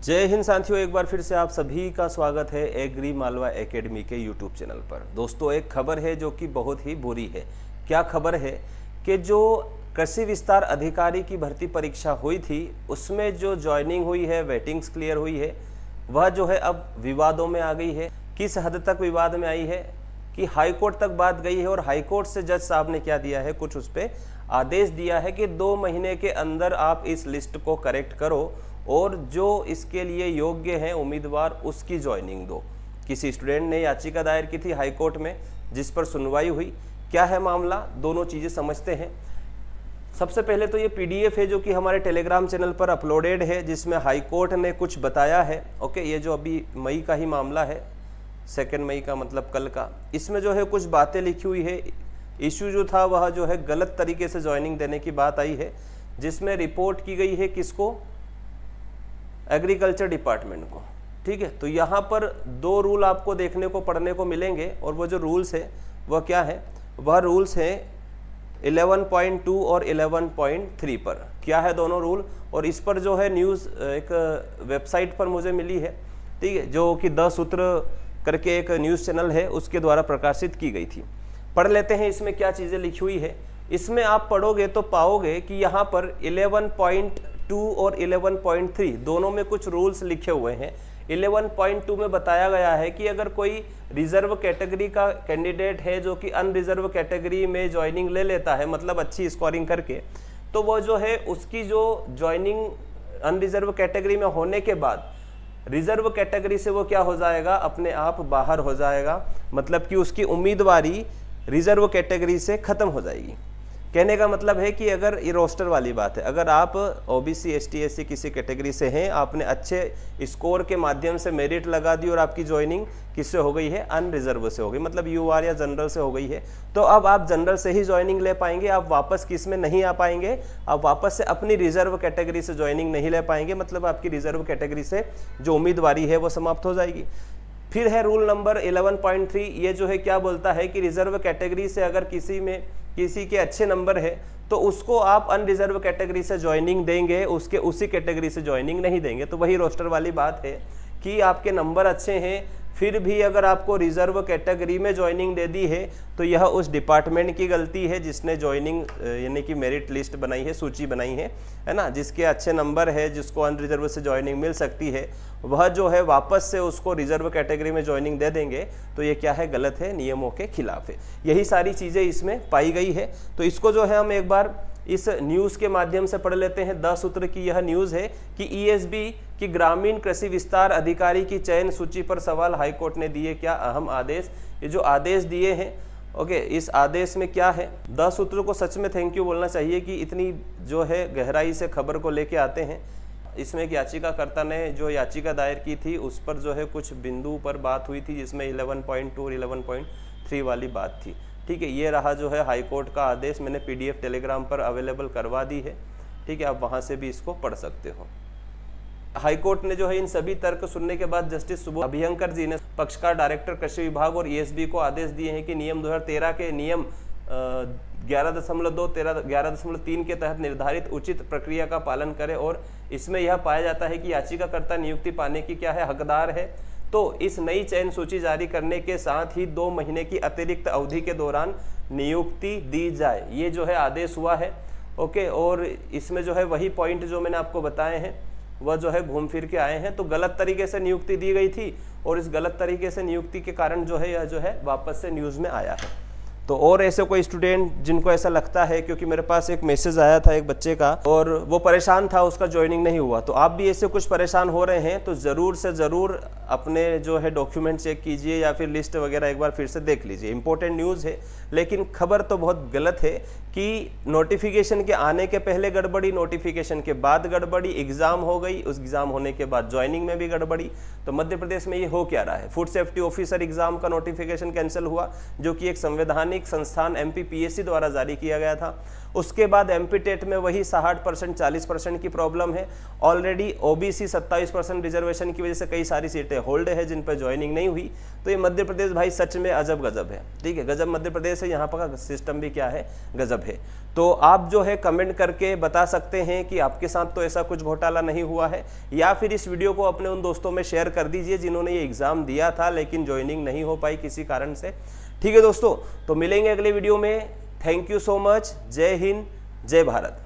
जय हिंद साथियों, एक बार फिर से आप सभी का स्वागत है एग्री मालवा एकेडमी के यूट्यूब चैनल पर। दोस्तों, एक खबर है जो कि बहुत ही बुरी है। क्या खबर है कि जो कृषि विस्तार अधिकारी की भर्ती परीक्षा हुई थी उसमें जो ज्वाइनिंग हुई है, वेटिंग्स क्लियर हुई है, वह जो है अब विवादों में आ गई है। किस हद तक विवाद में आई है कि हाई कोर्ट तक बात गई है और हाई कोर्ट से जज साहब ने क्या दिया है, कुछ उस पर आदेश दिया है कि 2 महीने के अंदर आप इस लिस्ट को करेक्ट करो और जो इसके लिए योग्य हैं उम्मीदवार उसकी ज्वाइनिंग दो। किसी स्टूडेंट ने याचिका दायर की थी हाई कोर्ट में जिस पर सुनवाई हुई। क्या है मामला, दोनों चीज़ें समझते हैं। सबसे पहले तो ये पीडीएफ है जो कि हमारे टेलीग्राम चैनल पर अपलोडेड है, जिसमें हाई कोर्ट ने कुछ बताया है। ओके, ये जो अभी मई का ही मामला है, 2 मई का, मतलब कल का। इसमें जो है कुछ बातें लिखी हुई है। इशू जो था वह जो है गलत तरीके से ज्वाइनिंग देने की बात आई है, जिसमें रिपोर्ट की गई है किसको, एग्रीकल्चर डिपार्टमेंट को। ठीक है, तो यहाँ पर 2 रूल आपको देखने को पढ़ने को मिलेंगे और वो जो रूल्स है वह क्या है, वह रूल्स हैं 11.2 और 11.3 पर। क्या है दोनों रूल, और इस पर जो है न्यूज़ एक वेबसाइट पर मुझे मिली है, ठीक है, जो कि 10 सूत्र करके एक न्यूज़ चैनल है उसके द्वारा प्रकाशित की गई थी। पढ़ लेते हैं इसमें क्या चीज़ें लिखी हुई है। इसमें आप पढ़ोगे तो पाओगे कि यहाँ पर 11.2 और 11.3 दोनों में कुछ रूल्स लिखे हुए हैं। 11.2 में बताया गया है कि अगर कोई रिजर्व कैटेगरी का कैंडिडेट है जो कि अनरिजर्व कैटेगरी में ज्वाइनिंग ले लेता है, मतलब अच्छी स्कोरिंग करके, तो वो जो है उसकी जो ज्वाइनिंग अनरिजर्व कैटेगरी में होने के बाद रिजर्व कैटेगरी से वो क्या हो जाएगा, अपने आप बाहर हो जाएगा। मतलब कि उसकी उम्मीदवारी रिजर्व कैटेगरी से खत्म हो जाएगी। कहने का मतलब है कि अगर ये रोस्टर वाली बात है, अगर आप ओबीसी एसटी एससी किसी कैटेगरी से हैं, आपने अच्छे स्कोर के माध्यम से मेरिट लगा दी और आपकी ज्वाइनिंग किससे हो गई है, अनरिजर्व से हो गई, मतलब यूआर या जनरल से हो गई है, तो अब आप जनरल से ही ज्वाइनिंग ले पाएंगे। आप वापस किस में नहीं आ पाएंगे, आप वापस से अपनी रिजर्व कैटेगरी से ज्वाइनिंग नहीं ले पाएंगे। मतलब आपकी रिजर्व कैटेगरी से जो उम्मीदवारी है वो समाप्त हो जाएगी। फिर है रूल नंबर 11.3। ये जो है क्या बोलता है कि रिजर्व कैटेगरी से अगर किसी के अच्छे नंबर है तो उसको आप अनरिजर्व कैटेगरी से ज्वाइनिंग देंगे, उसके उसी कैटेगरी से ज्वाइनिंग नहीं देंगे। तो वही रोस्टर वाली बात है कि आपके नंबर अच्छे हैं फिर भी अगर आपको रिजर्व कैटेगरी में ज्वाइनिंग दे दी है तो यह उस डिपार्टमेंट की गलती है जिसने ज्वाइनिंग यानी कि मेरिट लिस्ट बनाई है, सूची बनाई है ना। जिसके अच्छे नंबर है, जिसको अनरिजर्व से ज्वाइनिंग मिल सकती है, वह जो है वापस से उसको रिजर्व कैटेगरी में ज्वाइनिंग दे देंगे। तो ये क्या है, गलत है, नियमों के खिलाफ है। यही सारी चीज़ें इसमें पाई गई है। तो इसको जो है हम एक बार इस न्यूज़ के माध्यम से पढ़ लेते हैं। 10 सूत्र की यह न्यूज़ है कि ईएसबी की ग्रामीण कृषि विस्तार अधिकारी की चयन सूची पर सवाल, हाईकोर्ट ने दिए क्या अहम आदेश। ये जो आदेश दिए हैं, ओके, इस आदेश में क्या है, 10 सूत्रों को सच में थैंक यू बोलना चाहिए कि इतनी जो है गहराई से खबर को लेके आते हैं। इसमें एक याचिकाकर्ता ने जो याचिका दायर की थी उस पर जो है कुछ बिंदु पर बात हुई थी, जिसमें 11.2 और 11.3 वाली बात थी। ठीक है, ये रहा जो है हाई कोर्ट का आदेश। मैंने पीडीएफ टेलीग्राम पर अवेलेबल करवा दी है। ठीक है, आप वहाँ से भी इसको पढ़ सकते हो। हाई कोर्ट ने जो है इन सभी तर्क सुनने के बाद जस्टिस सुबोध अभयंकर जी ने पक्षकार डायरेक्टर कृषि विभाग और ईएसबी को आदेश दिए हैं कि नियम 2013 के नियम 11.2, 11.3 के तहत निर्धारित उचित प्रक्रिया का पालन करें। और इसमें यह पाया जाता है कि याचिकाकर्ता नियुक्ति पाने की क्या है, हकदार है। तो इस नई चयन सूची जारी करने के साथ ही 2 महीने की अतिरिक्त अवधि के दौरान नियुक्ति दी जाए, ये जो है आदेश हुआ है। ओके, और इसमें जो है वही पॉइंट जो मैंने आपको बताए हैं वह जो है घूम फिर के आए हैं। तो गलत तरीके से नियुक्ति दी गई थी और इस गलत तरीके से नियुक्ति के कारण जो है यह जो है वापस से न्यूज़ में आया है। तो और ऐसे कोई स्टूडेंट जिनको ऐसा लगता है, क्योंकि मेरे पास एक मैसेज आया था एक बच्चे का और वो परेशान था, उसका ज्वाइनिंग नहीं हुआ, तो आप भी ऐसे कुछ परेशान हो रहे हैं तो ज़रूर से ज़रूर अपने जो है डॉक्यूमेंट चेक कीजिए या फिर लिस्ट वगैरह एक बार फिर से देख लीजिए। इंपॉर्टेंट न्यूज़ है, लेकिन खबर तो बहुत गलत है कि नोटिफिकेशन के आने के पहले गड़बड़ी, नोटिफिकेशन के बाद गड़बड़ी, एग्ज़ाम हो गई, उस एग्ज़ाम होने के बाद ज्वाइनिंग में भी गड़बड़ी। तो मध्य प्रदेश में ये हो क्या रहा है, फूड सेफ्टी ऑफिसर एग्ज़ाम का नोटिफिकेशन कैंसिल हुआ, जो कि एक संवैधानिक संस्थान एमपीपीएससी द्वारा जारी किया गया था। उसके बाद एमपी टेट में वही 60% 40% की प्रॉब्लम है। ऑलरेडी ओबीसी 27% रिजर्वेशन की वजह से कई सारी सीटें होल्ड है जिन पर ज्वाइनिंग नहीं हुई। तो ये मध्य प्रदेश भाई सच में अजब गजब है, ठीक है, गजब मध्य प्रदेश है, यहाँ पर का सिस्टम भी क्या है, गजब है। तो आप जो है कमेंट करके बता सकते हैं कि आपके साथ तो ऐसा कुछ घोटाला नहीं हुआ है, या फिर इस वीडियो को अपने उन दोस्तों में शेयर कर दीजिए जिन्होंने ये एग्जाम दिया था लेकिन ज्वाइनिंग नहीं हो पाई किसी कारण से। ठीक है दोस्तों, तो मिलेंगे अगले वीडियो में। Thank you so much. जय हिंद, जय भारत।